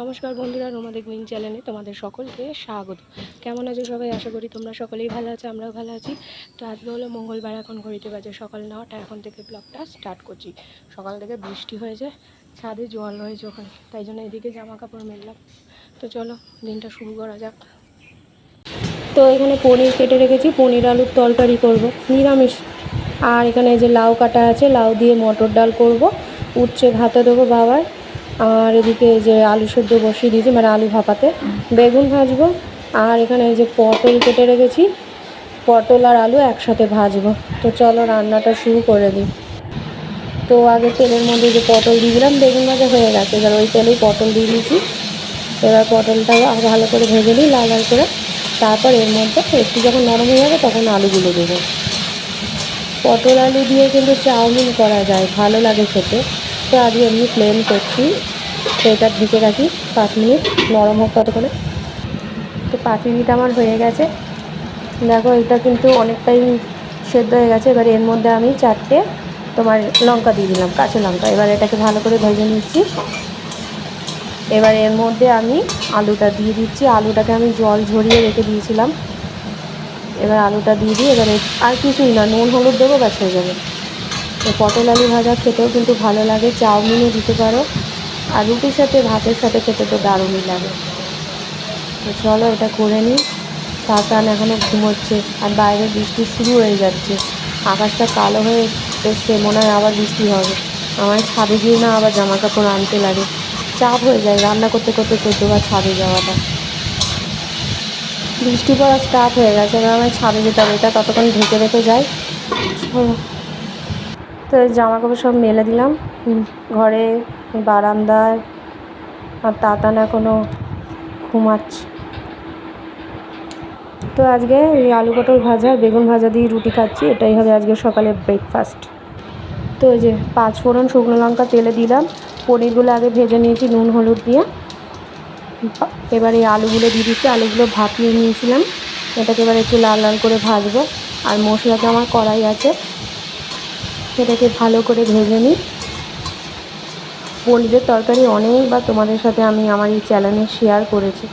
নমস্কার বন্ধুরা, রোমাদের গ্রিন চ্যানেলে তোমাদের সকলকে স্বাগত। কেমন আছো সবাই? আশা করি তোমরা সকলেই ভালো আছো, আমরাও ভালো আছি। তো আজকে হলো মঙ্গলবার, এখন ঘড়িতে বাজে সকাল 9টা। এখন থেকে ব্লগটা স্টার্ট করছি। সকাল থেকে বৃষ্টি হয়েছে, ছাদে জল রয়েছে ওখানে, তাই জন্য এদিকে জামা কাপড় মেললাম। তো চলো দিনটা শুরু করা যাক। তো এখানে পনির কেটে রেখেছি, পনির আলুর তরকারি করব, নিরামিষ। আর এখানে যে লাউ কাটা আছে, লাউ দিয়ে মটর ডাল করব, উচ্ছে ভাতে দেবো বাবার। আর এদিকে যে আলু সেদ্ধ বসিয়ে দিয়েছি, মানে আলু ভাপাতে, বেগুন ভাজবো। আর এখানে এই যে পটল কেটে রেখেছি, পটল আর আলু একসাথে ভাজবো। তো চলো রান্নাটা শুরু করে দিই। তো আগে তেলের মধ্যে যে পটল দিয়ে দিলাম, বেগুন ভাজা হয়ে গেছে, এবার ওই তেলেই পটল দিয়ে দিয়েছি। এবার পটলটা ভালো করে ভেজে নিই লাল লাল করে। তারপর এর মধ্যে একটু যখন নরম হয়ে যাবে তখন আলুগুলো দেবো। পটল আলু দিয়ে কিন্তু চাউমিন করা যায়, ভালো লাগে খেতে। তো আজকে এমনি প্লেন করছি। তো এটা ঢেকে রাখি 5 মিনিট, নরম হোক ততক্ষণে। তো 5 মিনিট আমার হয়ে গেছে। দেখো এটা কিন্তু অনেকটাই সেদ্ধ হয়ে গেছে। এবার এর মধ্যে আমি 4টে তোমার লঙ্কা দিয়ে দিলাম, কাঁচা লঙ্কা। এবার এটাকে ভালো করে ভেজে নিচ্ছি। এবার এর মধ্যে আমি আলুটা দিয়ে দিচ্ছি। আলুটাকে আমি জল ঝরিয়ে রেখে দিয়েছিলাম। এবার আলুটা দিয়ে দিই। এবারে আর কিছুই না, নুন হলুদ দেবো, ব্যাস হয়ে যাবে। তো পটল আলু ভাজা খেতেও কিন্তু ভালো লাগে, চাউমিনে দিতে পারো। আর রুটির সাথে ভাতের সাথে খেতে তো দারুণই লাগে। তো চলো এটা করে নিই। তার এখনও ঘুমোচ্ছে, আর বাইরে বৃষ্টি শুরু হয়ে যাচ্ছে। আকাশটা কালো হয়ে এসছে, মনে হয় আবার বৃষ্টি হবে। আমার ছাদে গিয়ে না আবার জামা কাপড় আনতে লাগে, চাপ হয়ে যায় রান্না করতে করতে 14বার ছাদে যাওয়াটা। বৃষ্টি পড়া স্টার্ট হয়ে গেছে, এবার আমার ছাদে যেতে হবে। এটা ততক্ষণ ঢেকে রেখে যাই। তো এই জামা কাপড় সব মেলে দিলাম ঘরে, বারান্দায়। আর তাতান এখনও ঘুমাচ্ছে। তো আজকে এই আলু পটল ভাজা, বেগুন ভাজা দিয়ে রুটি খাচ্ছি। এটাই হবে আজকে সকালে ব্রেকফাস্ট। তো এই যে 5 ফোড়ন শুকনো লঙ্কা তেলে দিলাম। পনিরগুলো আগে ভেজে নিয়েছি নুন হলুদ দিয়ে। এবার এই আলুগুলো দিয়ে দিচ্ছি। আলুগুলো ভাপিয়ে নিয়েছিলাম, এটাকে এবার একটু লাল লাল করে ভাজবো। আর মশলাটা আমার কড়াই আছে, সেটাকে ভালো করে ভেজে নিই। পনিরের তরকারি অনেকবার তোমাদের সাথে আমি আমার এই চ্যানেলে শেয়ার করেছি।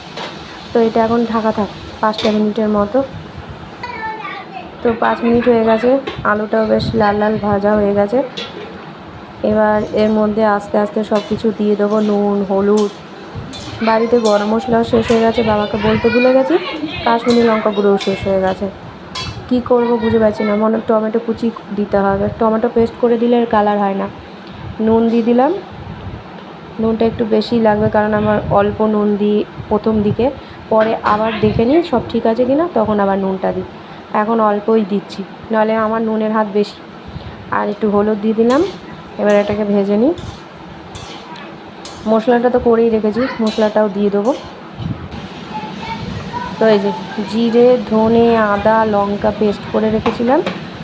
তো এটা এখন ঢাকা থাক 5টা মিনিটের মতো। তো 5 মিনিট হয়ে গেছে, আলুটাও বেশ লাল লাল ভাজা হয়ে গেছে। এবার এর মধ্যে আস্তে আস্তে সব কিছু দিয়ে দেবো, নুন হলুদ। বাড়িতে গরম মশলাও শেষ হয়ে গেছে, বাবাকে বলতে ভুলে গেছি। কাশ্মীরি লঙ্কা গুঁড়োও শেষ হয়ে গেছে। কী করবো বুঝে পাচ্ছি না, মনে টমেটো কুচি দিতে হবে। টমেটো পেস্ট করে দিলে কালার হয় না। নুন দিয়ে দিলাম, নুনটা একটু বেশি লাগবে, কারণ আমার অল্প নুন দিই প্রথম দিকে, পরে আবার দেখে নিই সব ঠিক আছে কিনা, তখন আবার নুনটা দিই। এখন অল্পই দিচ্ছি, নাহলে আমার নুনের হাত বেশি। আর একটু হলুদ দিয়ে দিলাম। এবার এটাকে ভেজে নিই। মশলাটা তো করেই রেখেছি, মশলাটাও দিয়ে দেবো। তো এই যে জিরে ধনে আদা লঙ্কা পেস্ট করে রেখেছিলাম,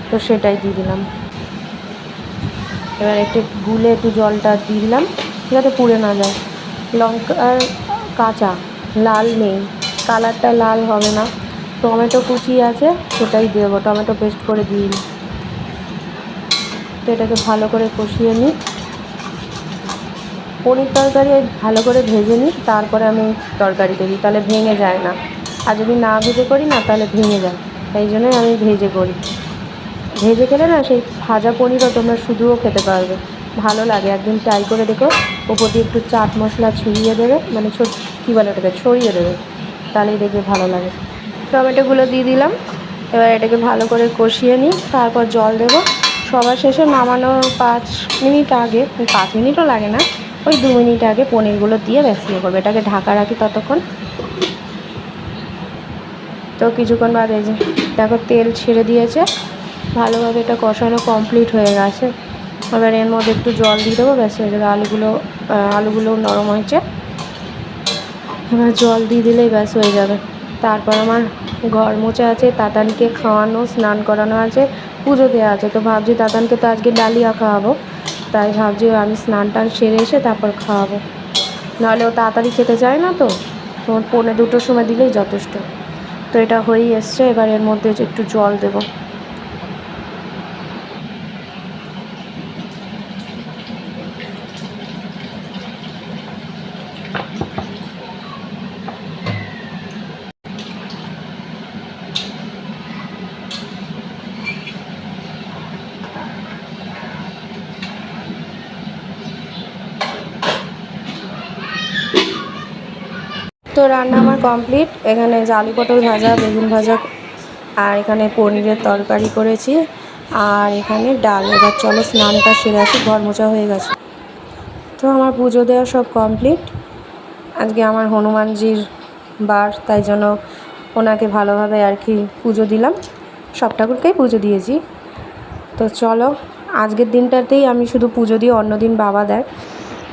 তো সেটাই দিয়ে দিলাম। এবার একটু গুলে একটু জলটা দিয়ে দিলাম, যাতে পুড়ে না যায়। লঙ্কার কাঁচা, লাল নেই, কালারটা লাল হবে না। টমেটো কুচি আছে, সেটাই দেবো, টমেটো পেস্ট করে দিই। তো এটাকে ভালো করে কষিয়ে নিই। পনির তরকারি ভালো করে ভেজে নিই, তারপরে আমি তরকারিতে দিই, তাহলে ভেঙে যায় না। আর যদি না ভেজে করি না, তাহলে ভেঙে যায়। তাই জন্যই আমি ভেজে করি। ভেজে খেলে না সেই ভাজা পনিরও তোমরা শুধুও খেতে পারবে, ভালো লাগে। একদিন ট্রাই করে দেখো। ওপর দিয়ে একটু চাট মশলা ছড়িয়ে দেবে, মানে কী বলে ওটাকে, ছড়িয়ে দেবে, তাহলেই দেখবে ভালো লাগে। টমেটোগুলো দিয়ে দিলাম। এবার এটাকে ভালো করে কষিয়ে নিই, তারপর জল দেবো। সবার শেষে নামানোর 5 মিনিট আগে, 5 মিনিটও লাগে না, ওই 2 মিনিট আগে পনিরগুলো দিয়ে ব্যাস ইয়ে করবে। এটাকে ঢাকা রাখি ততক্ষণ। তো কিছুক্ষণ বাদে যে দেখো তেল ছেড়ে দিয়েছে, ভালোভাবে এটা কষানো কমপ্লিট হয়ে গেছে। এবার এর মধ্যে একটু জল দিয়ে দেবো, ব্যাস হয়ে যাবে। আলুগুলো নরম হয়েছে, এবার জল দিয়ে দিলেই ব্যাস হয়ে যাবে। তারপর আমার ঘর মোছা আছে, তাতানকে খাওয়ানো স্নান করানো আছে, পুজো দেওয়া আছে। তো ভাবছি তাতানকে তো আজকে ডালিয়া খাওয়াবো, তাই ভাবছি আমি স্নান টান সেরে এসে তারপর খাওয়াবো। নাহলে ও তাড়াতাড়ি খেতে চায় না, তো তোমার 1:45-2টোর সময় দিলেই যথেষ্ট। তো এটা হয়েই এসছে, এবার এর মধ্যে একটু জল দেবো। তো রান্না আমার কমপ্লিট। এখানে যে আলু পটল ভাজা, বেগুন ভাজা, আর এখানে পনিরের তরকারি করেছি, আর এখানে ডাল। এবার চলো স্নানটা সেরে আসি, ঘর মোছা হয়ে গেছে। তো আমার পুজো দেওয়া সব কমপ্লিট। আজকে আমার হনুমানজির বার, তাই জন্য ওনাকে ভালোভাবে আর কি পুজো দিলাম। সব ঠাকুরকেই পুজো দিয়েছি। তো চলো, আজকের দিনটাতেই আমি শুধু পুজো দিই, অন্য দিন বাবা দেয়।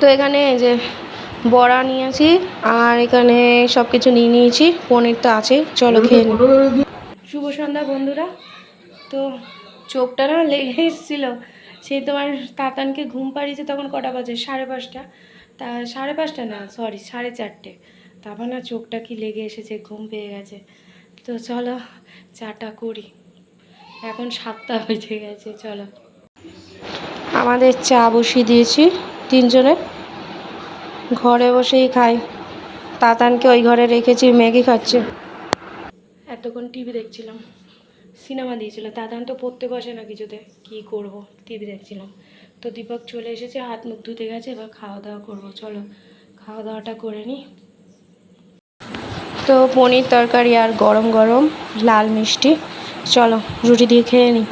তো এখানে এই যে বড়া নিয়েছি, আর এখানে সব কিছু নিয়ে নিয়েছি, পনির তো আছে, চলো খেয়ে নিই। শুভ সন্ধ্যা বন্ধুরা। তো চোখটা না লেগে এসেছিলো, সেই তোমার তাতানকে ঘুম পাড়িয়েছে, তখন কটা বাজে, 5:30। তা 5:30 না, সরি 4:30। তারপর না চোখটা কি লেগে এসেছে, ঘুম পেয়ে গেছে। তো চলো চাটা করি, এখন 7টা বেজে গেছে। চলো, আমাদের চা বসিয়ে দিয়েছি, 3জনের ঘরে বসেই খাই। তাতানকে ওই ঘরে রেখেছি, ম্যাগি খাচ্ছে। এতক্ষণ টিভি দেখছিলাম, সিনেমা দিয়েছিল। তাতান তো পড়তে বসে না কিছুতে, কি করব, টিভি দেখছিলাম। তো দীপক চলে এসেছে, হাত মুখ ধুতে গেছে, এবার খাওয়া দাওয়া করবো। চলো খাওয়া দাওয়াটা করে নিই। তো পনির তরকারি আর গরম গরম লাল মিষ্টি, চলো রুটি দিয়ে খেয়ে নিই।